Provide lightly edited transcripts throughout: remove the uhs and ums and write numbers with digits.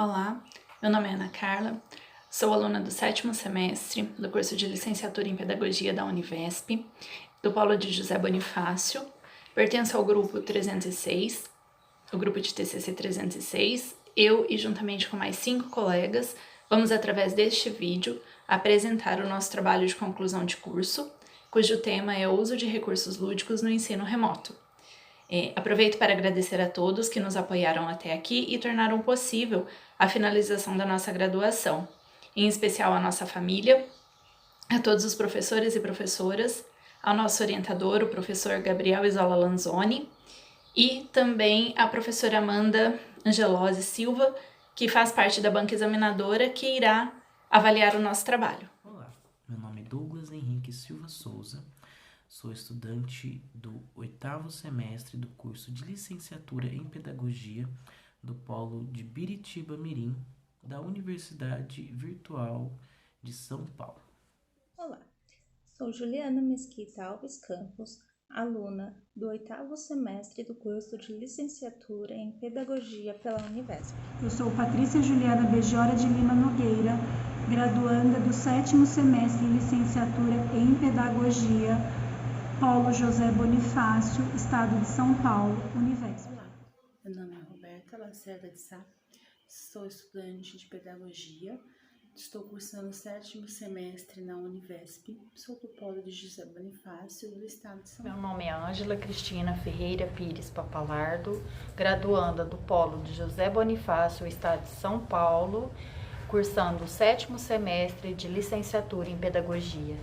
Olá, meu nome é Ana Carla, sou aluna do 7º semestre do curso de Licenciatura em Pedagogia da Univesp, do Polo de José Bonifácio, pertenço ao grupo 306, o grupo de TCC 306. Eu e juntamente com mais 5 colegas, vamos através deste vídeo apresentar o nosso trabalho de conclusão de curso, cujo tema é o uso de recursos lúdicos no ensino remoto. Aproveito para agradecer a todos que nos apoiaram até aqui e tornaram possível a finalização da nossa graduação, em especial a nossa família, a todos os professores e professoras, ao nosso orientador, o professor Gabriel Isola Lanzoni, e também a professora Amanda Angelose Silva, que faz parte da banca examinadora que irá avaliar o nosso trabalho. Olá, meu nome é Douglas Henrique Silva Souza, sou estudante do 8º semestre do curso de Licenciatura em Pedagogia do Polo de Biritiba Mirim, da Universidade Virtual de São Paulo. Olá, sou Juliana Mesquita Alves Campos, aluna do 8º semestre do curso de Licenciatura em Pedagogia pela Univesp. Eu sou Patrícia Juliana Bejora de Lima Nogueira, graduanda do 7º semestre em Licenciatura em Pedagogia, Polo José Bonifácio, Estado de São Paulo, Univesp. Olá, meu nome é Roberta Lacerda de Sá, sou estudante de Pedagogia, estou cursando o 7º semestre na Univesp, sou do Polo de José Bonifácio, do Estado de São Paulo. Meu nome é Ângela Cristina Ferreira Pires Papalardo, graduanda do Polo de José Bonifácio, Estado de São Paulo, cursando o 7º semestre de Licenciatura em Pedagogia.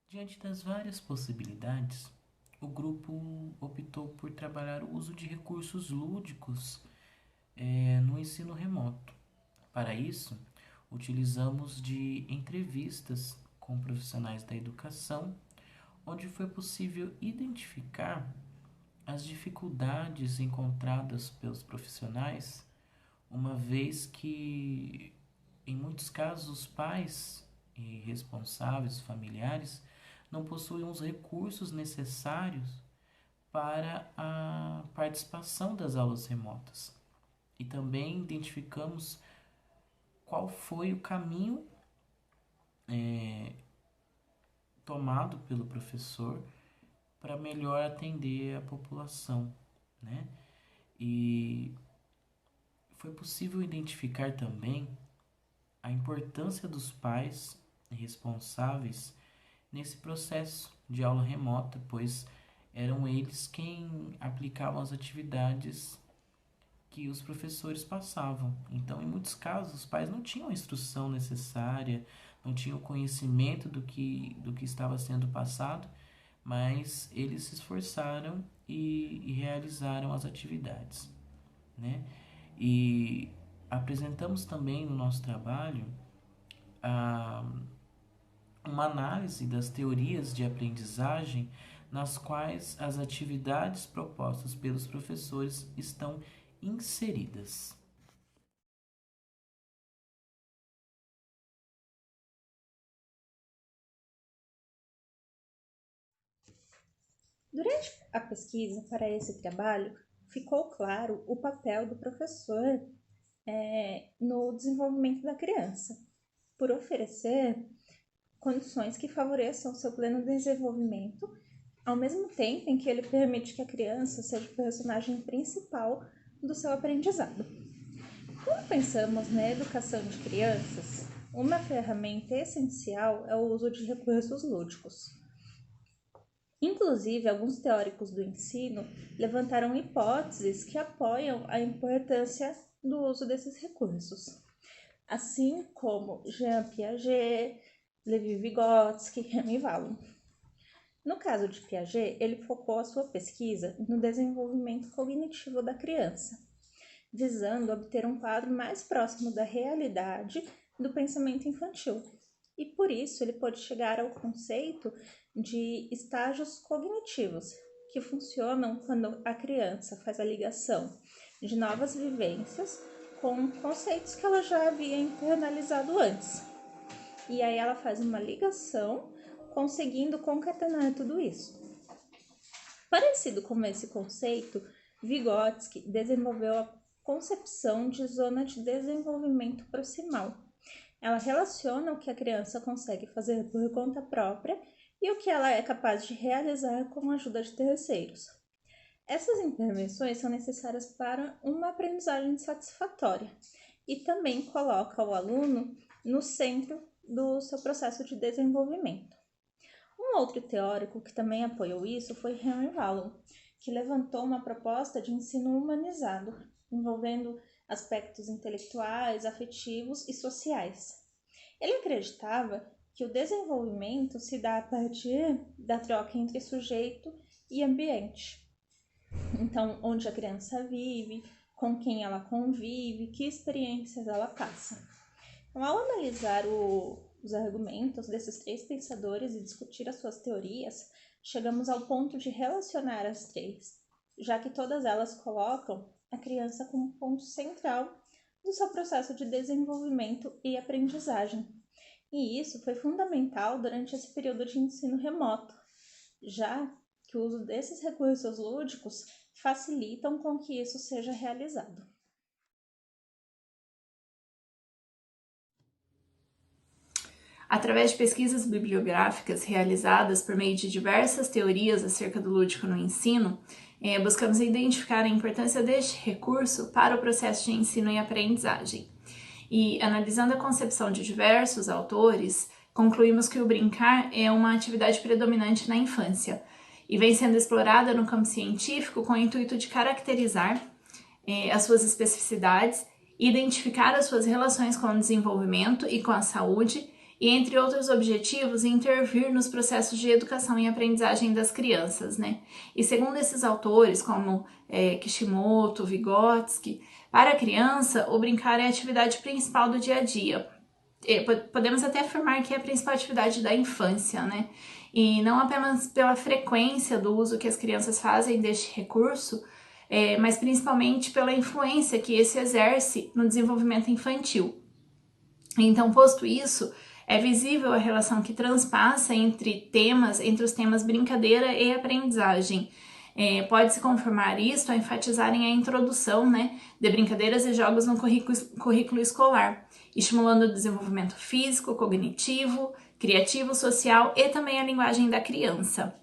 Diante das várias possibilidades, o grupo optou por trabalhar o uso de recursos lúdicos no ensino remoto. Para isso, utilizamos de entrevistas com profissionais da educação, onde foi possível identificar as dificuldades encontradas pelos profissionais, uma vez que, em muitos casos, os pais e responsáveis, familiares, não possuem os recursos necessários para a participação das aulas remotas. E também identificamos qual foi o caminho tomado pelo professor para melhor atender a população, né? E foi possível identificar também a importância dos pais responsáveis nesse processo de aula remota, pois eram eles quem aplicavam as atividades que os professores passavam. Então, em muitos casos, os pais não tinham a instrução necessária, não tinham conhecimento do que estava sendo passado, mas eles se esforçaram e realizaram as atividades, né? E apresentamos também no nosso trabalho uma análise das teorias de aprendizagem nas quais as atividades propostas pelos professores estão inseridas. Durante a pesquisa para esse trabalho, ficou claro o papel do professor no desenvolvimento da criança, por oferecer condições que favoreçam seu pleno desenvolvimento, ao mesmo tempo em que ele permite que a criança seja o personagem principal do seu aprendizado. Quando pensamos na educação de crianças, uma ferramenta essencial é o uso de recursos lúdicos. Inclusive, alguns teóricos do ensino levantaram hipóteses que apoiam a importância do uso desses recursos, assim como Jean Piaget, Levi-Vygotsky e Remy Wallum. No caso de Piaget, ele focou a sua pesquisa no desenvolvimento cognitivo da criança, visando obter um quadro mais próximo da realidade do pensamento infantil. E por isso ele pode chegar ao conceito de estágios cognitivos, que funcionam quando a criança faz a ligação de novas vivências com conceitos que ela já havia internalizado antes. E aí ela faz uma ligação, conseguindo concatenar tudo isso. Parecido com esse conceito, Vygotsky desenvolveu a concepção de zona de desenvolvimento proximal. Ela relaciona o que a criança consegue fazer por conta própria e o que ela é capaz de realizar com a ajuda de terceiros. Essas intervenções são necessárias para uma aprendizagem satisfatória e também coloca o aluno no centro do seu processo de desenvolvimento. Um outro teórico que também apoiou isso foi Henry Wallon, que levantou uma proposta de ensino humanizado, envolvendo aspectos intelectuais, afetivos e sociais. Ele acreditava que o desenvolvimento se dá a partir da troca entre sujeito e ambiente. Então, onde a criança vive, com quem ela convive, que experiências ela passa. Então, ao analisar os argumentos desses três pensadores e discutir as suas teorias, chegamos ao ponto de relacionar as três, já que todas elas colocam a criança como ponto central do seu processo de desenvolvimento e aprendizagem. E isso foi fundamental durante esse período de ensino remoto, já que o uso desses recursos lúdicos facilitam com que isso seja realizado. Através de pesquisas bibliográficas realizadas por meio de diversas teorias acerca do lúdico no ensino, buscamos identificar a importância deste recurso para o processo de ensino e aprendizagem. E, analisando a concepção de diversos autores, concluímos que o brincar é uma atividade predominante na infância e vem sendo explorada no campo científico com o intuito de caracterizar as suas especificidades, identificar as suas relações com o desenvolvimento e com a saúde, e, entre outros objetivos, intervir nos processos de educação e aprendizagem das crianças, né? E segundo esses autores, como Kishimoto, Vygotsky, para a criança, o brincar é a atividade principal do dia a dia. Podemos até afirmar que é a principal atividade da infância, né? E não apenas pela frequência do uso que as crianças fazem deste recurso, mas principalmente pela influência que esse exerce no desenvolvimento infantil. Então, posto isso, é visível a relação que transpassa entre os temas brincadeira e aprendizagem. Pode-se confirmar isso ao enfatizarem a introdução, né, de brincadeiras e jogos no currículo escolar, estimulando o desenvolvimento físico, cognitivo, criativo, social e também a linguagem da criança.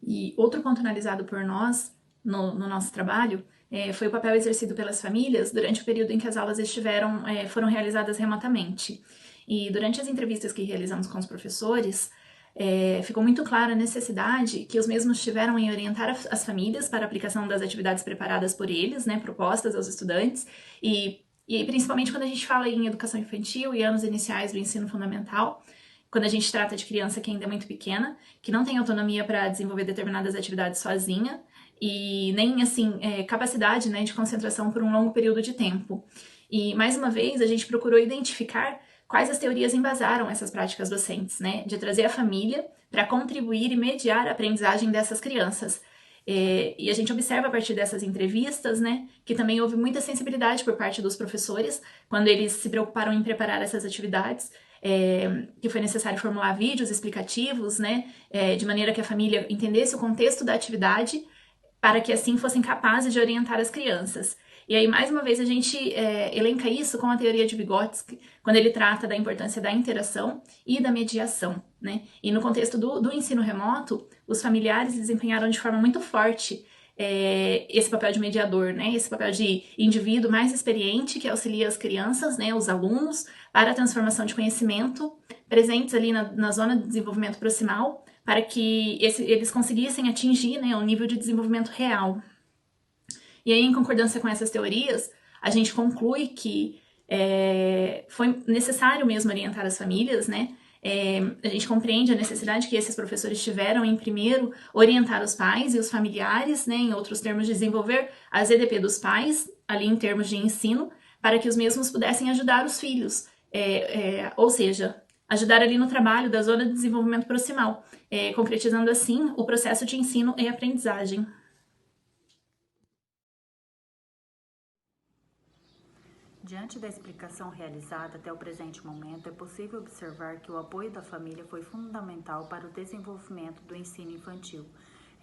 E outro ponto analisado por nós no nosso trabalho foi o papel exercido pelas famílias durante o período em que as aulas foram realizadas remotamente. E durante as entrevistas que realizamos com os professores, ficou muito clara a necessidade que os mesmos tiveram em orientar as famílias para a aplicação das atividades preparadas por eles, né, propostas aos estudantes, e principalmente quando a gente fala em educação infantil e anos iniciais do ensino fundamental, quando a gente trata de criança que ainda é muito pequena, que não tem autonomia para desenvolver determinadas atividades sozinha, e nem, assim, capacidade, né, de concentração por um longo período de tempo. E, mais uma vez, a gente procurou identificar quais as teorias embasaram essas práticas docentes, né, de trazer a família para contribuir e mediar a aprendizagem dessas crianças. E a gente observa a partir dessas entrevistas, né, que também houve muita sensibilidade por parte dos professores, quando eles se preocuparam em preparar essas atividades, que foi necessário formular vídeos explicativos, né, de maneira que a família entendesse o contexto da atividade, para que assim fossem capazes de orientar as crianças. E aí, mais uma vez, a gente elenca isso com a teoria de Vygotsky, quando ele trata da importância da interação e da mediação, né? E no contexto do ensino remoto, os familiares desempenharam de forma muito forte esse papel de mediador, né? Esse papel de indivíduo mais experiente que auxilia as crianças, né, os alunos, para a transformação de conhecimento, presentes ali na zona de desenvolvimento proximal, para que eles conseguissem atingir, né, um nível de desenvolvimento real. E aí, em concordância com essas teorias, a gente conclui que foi necessário mesmo orientar as famílias, né? A gente compreende a necessidade que esses professores tiveram em, primeiro, orientar os pais e os familiares, né, em outros termos, desenvolver a ZDP dos pais, ali em termos de ensino, para que os mesmos pudessem ajudar os filhos, ou seja, ajudar ali no trabalho da zona de desenvolvimento proximal, concretizando assim o processo de ensino e aprendizagem. Diante da explicação realizada até o presente momento, é possível observar que o apoio da família foi fundamental para o desenvolvimento do ensino infantil.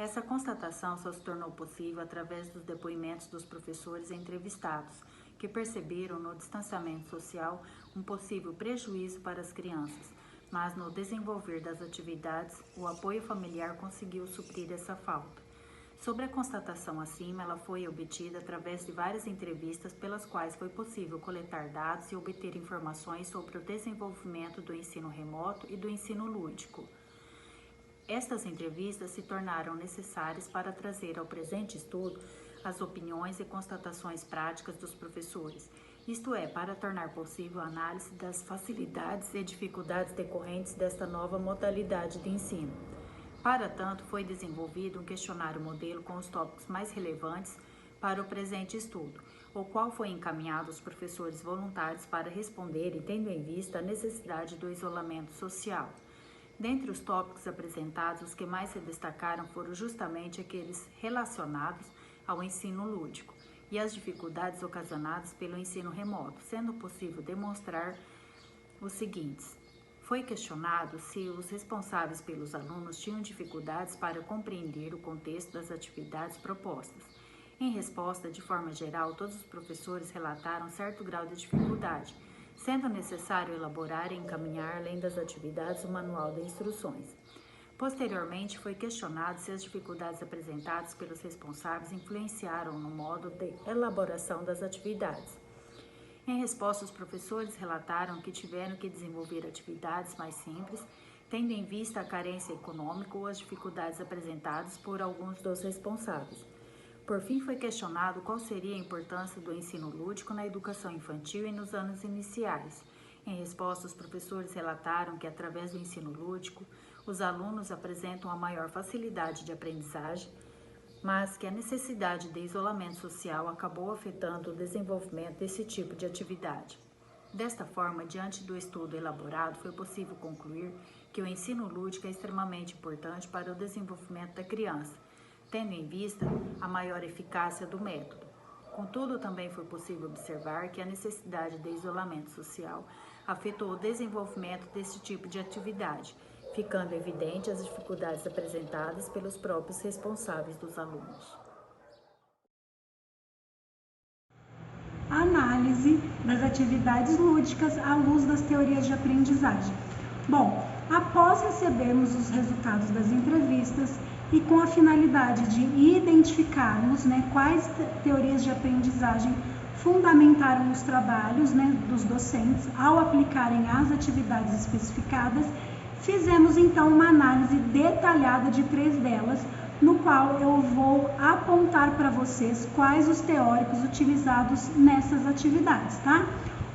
Essa constatação só se tornou possível através dos depoimentos dos professores entrevistados, que perceberam no distanciamento social um possível prejuízo para as crianças, mas no desenvolver das atividades, o apoio familiar conseguiu suprir essa falta. Sobre a constatação acima, ela foi obtida através de várias entrevistas pelas quais foi possível coletar dados e obter informações sobre o desenvolvimento do ensino remoto e do ensino lúdico. Estas entrevistas se tornaram necessárias para trazer ao presente estudo as opiniões e constatações práticas dos professores, isto é, para tornar possível a análise das facilidades e dificuldades decorrentes desta nova modalidade de ensino. Para tanto, foi desenvolvido um questionário modelo com os tópicos mais relevantes para o presente estudo, o qual foi encaminhado aos professores voluntários para responderem, tendo em vista a necessidade do isolamento social. Dentre os tópicos apresentados, os que mais se destacaram foram justamente aqueles relacionados ao ensino lúdico e as dificuldades ocasionadas pelo ensino remoto, sendo possível demonstrar os seguintes. Foi questionado se os responsáveis pelos alunos tinham dificuldades para compreender o contexto das atividades propostas. Em resposta, de forma geral, todos os professores relataram certo grau de dificuldade, sendo necessário elaborar e encaminhar, além das atividades, o manual de instruções. Posteriormente, foi questionado se as dificuldades apresentadas pelos responsáveis influenciaram no modo de elaboração das atividades. Em resposta, os professores relataram que tiveram que desenvolver atividades mais simples, tendo em vista a carência econômica ou as dificuldades apresentadas por alguns dos responsáveis. Por fim, foi questionado qual seria a importância do ensino lúdico na educação infantil e nos anos iniciais. Em resposta, os professores relataram que, através do ensino lúdico, os alunos apresentam a maior facilidade de aprendizagem, mas que a necessidade de isolamento social acabou afetando o desenvolvimento desse tipo de atividade. Desta forma, diante do estudo elaborado, foi possível concluir que o ensino lúdico é extremamente importante para o desenvolvimento da criança, tendo em vista a maior eficácia do método. Contudo, também foi possível observar que a necessidade de isolamento social afetou o desenvolvimento desse tipo de atividade, ficando evidente as dificuldades apresentadas pelos próprios responsáveis dos alunos. Análise das atividades lúdicas à luz das teorias de aprendizagem. Bom, após recebermos os resultados das entrevistas e com a finalidade de identificarmos quais teorias de aprendizagem fundamentaram os trabalhos dos docentes ao aplicarem as atividades especificadas, fizemos então uma análise detalhada de 3 delas, no qual eu vou apontar para vocês quais os teóricos utilizados nessas atividades, tá?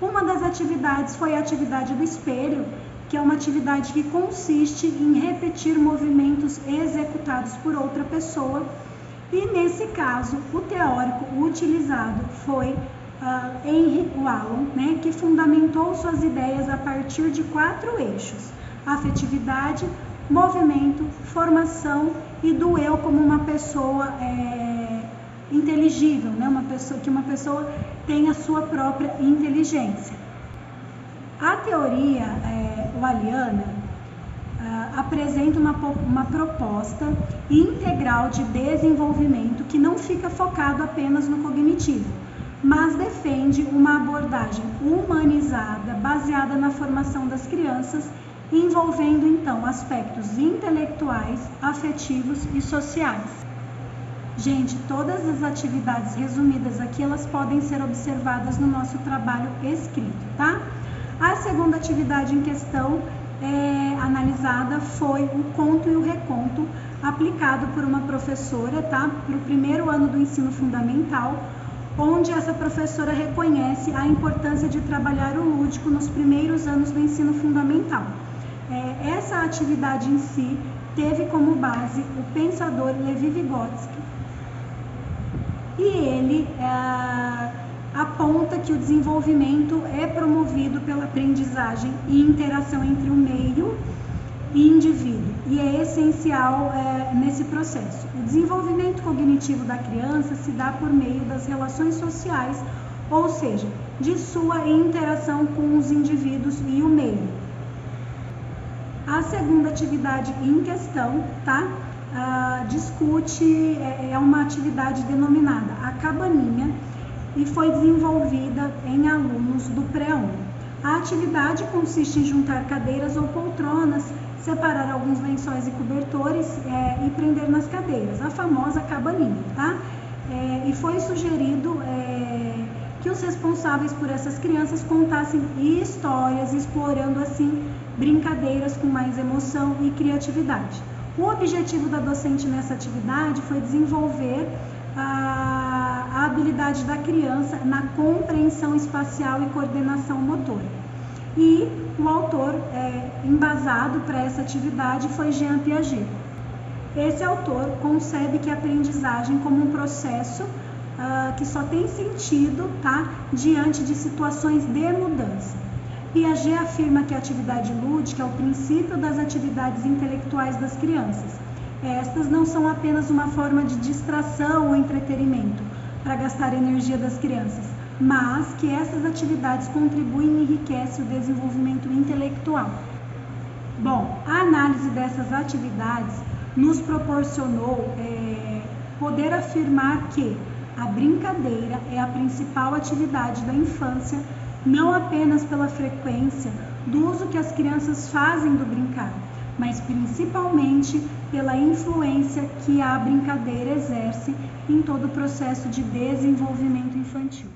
Uma das atividades foi a atividade do espelho, que é uma atividade que consiste em repetir movimentos executados por outra pessoa, e nesse caso o teórico utilizado foi Henry Wallon, que fundamentou suas ideias a partir de 4 eixos: afetividade, movimento, formação e do eu como uma pessoa inteligível, uma pessoa tem a sua própria inteligência. A teoria walliana apresenta uma proposta integral de desenvolvimento que não fica focado apenas no cognitivo, mas defende uma abordagem humanizada, baseada na formação das crianças, envolvendo então aspectos intelectuais, afetivos e sociais. Gente, todas as atividades resumidas aqui, elas podem ser observadas no nosso trabalho escrito, tá? A segunda atividade em questão analisada foi o conto e o reconto, aplicado por uma professora, tá? Para o primeiro ano do ensino fundamental, onde essa professora reconhece a importância de trabalhar o lúdico nos primeiros anos do ensino fundamental. Essa atividade em si teve como base o pensador Levi Vygotsky, e ele aponta que o desenvolvimento é promovido pela aprendizagem e interação entre o meio e indivíduo, e é essencial nesse processo. O desenvolvimento cognitivo da criança se dá por meio das relações sociais, ou seja, de sua interação com os indivíduos e o meio. A segunda atividade em questão, tá? discute, é uma atividade denominada a cabaninha e foi desenvolvida em alunos do pré-1. A atividade consiste em juntar cadeiras ou poltronas, separar alguns lençóis e cobertores e prender nas cadeiras, a famosa cabaninha, tá? E foi sugerido que os responsáveis por essas crianças contassem histórias, explorando assim brincadeiras com mais emoção e criatividade. O objetivo da docente nessa atividade foi desenvolver a habilidade da criança na compreensão espacial e coordenação motora. E o autor embasado para essa atividade foi Jean Piaget. Esse autor concebe que a aprendizagem como um processo que só tem sentido, tá, diante de situações de mudança. Piaget afirma que a atividade lúdica é o princípio das atividades intelectuais das crianças. Estas não são apenas uma forma de distração ou entretenimento para gastar a energia das crianças, mas que essas atividades contribuem e enriquecem o desenvolvimento intelectual. Bom, a análise dessas atividades nos proporcionou poder afirmar que a brincadeira é a principal atividade da infância, não apenas pela frequência do uso que as crianças fazem do brincar, mas principalmente pela influência que a brincadeira exerce em todo o processo de desenvolvimento infantil.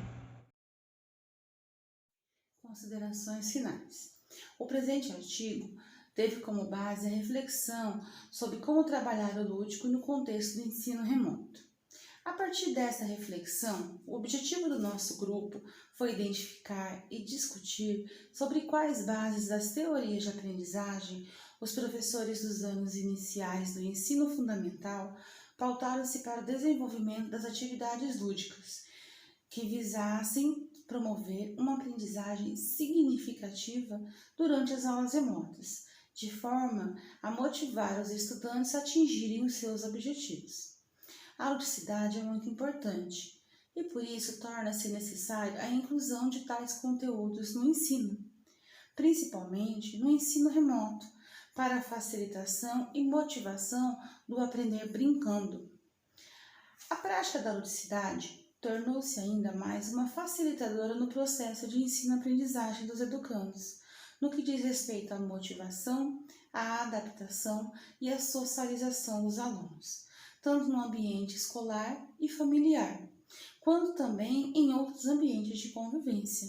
Considerações finais. O presente artigo teve como base a reflexão sobre como trabalhar o lúdico no contexto do ensino remoto. A partir dessa reflexão, o objetivo do nosso grupo foi identificar e discutir sobre quais bases das teorias de aprendizagem os professores dos anos iniciais do ensino fundamental pautaram-se para o desenvolvimento das atividades lúdicas, que visassem promover uma aprendizagem significativa durante as aulas remotas, de forma a motivar os estudantes a atingirem os seus objetivos. A ludicidade é muito importante e, por isso, torna-se necessária a inclusão de tais conteúdos no ensino, principalmente no ensino remoto, para a facilitação e motivação do aprender brincando. A prática da ludicidade tornou-se ainda mais uma facilitadora no processo de ensino-aprendizagem dos educandos, no que diz respeito à motivação, à adaptação e à socialização dos alunos, tanto no ambiente escolar e familiar, quanto também em outros ambientes de convivência.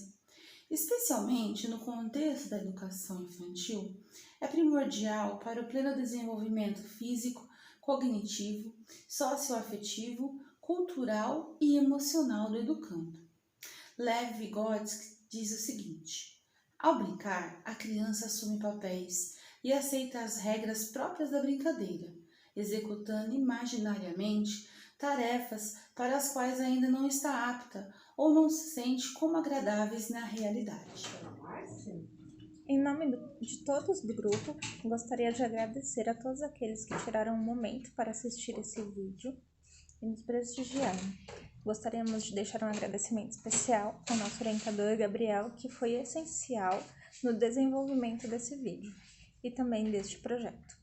Especialmente no contexto da educação infantil, é primordial para o pleno desenvolvimento físico, cognitivo, socioafetivo, cultural e emocional do educando. Lev Vygotsky diz o seguinte: ao brincar, a criança assume papéis e aceita as regras próprias da brincadeira, executando imaginariamente tarefas para as quais ainda não está apta ou não se sente como agradáveis na realidade. Em nome de todos do grupo, gostaria de agradecer a todos aqueles que tiraram um momento para assistir esse vídeo e nos prestigiaram. Gostaríamos de deixar um agradecimento especial ao nosso orientador Gabriel, que foi essencial no desenvolvimento desse vídeo e também deste projeto.